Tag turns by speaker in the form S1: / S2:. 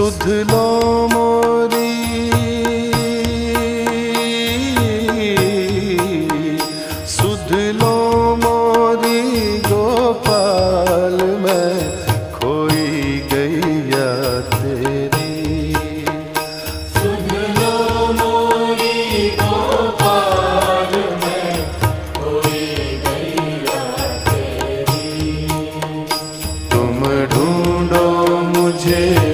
S1: सुध लो मोरी सुध लो मोरी गोपाल मैं खोई गैया तेरी।
S2: सुध लो मोरी गोपाल मैं खोई गैया तेरी।
S1: तुम ढूंढो मुझे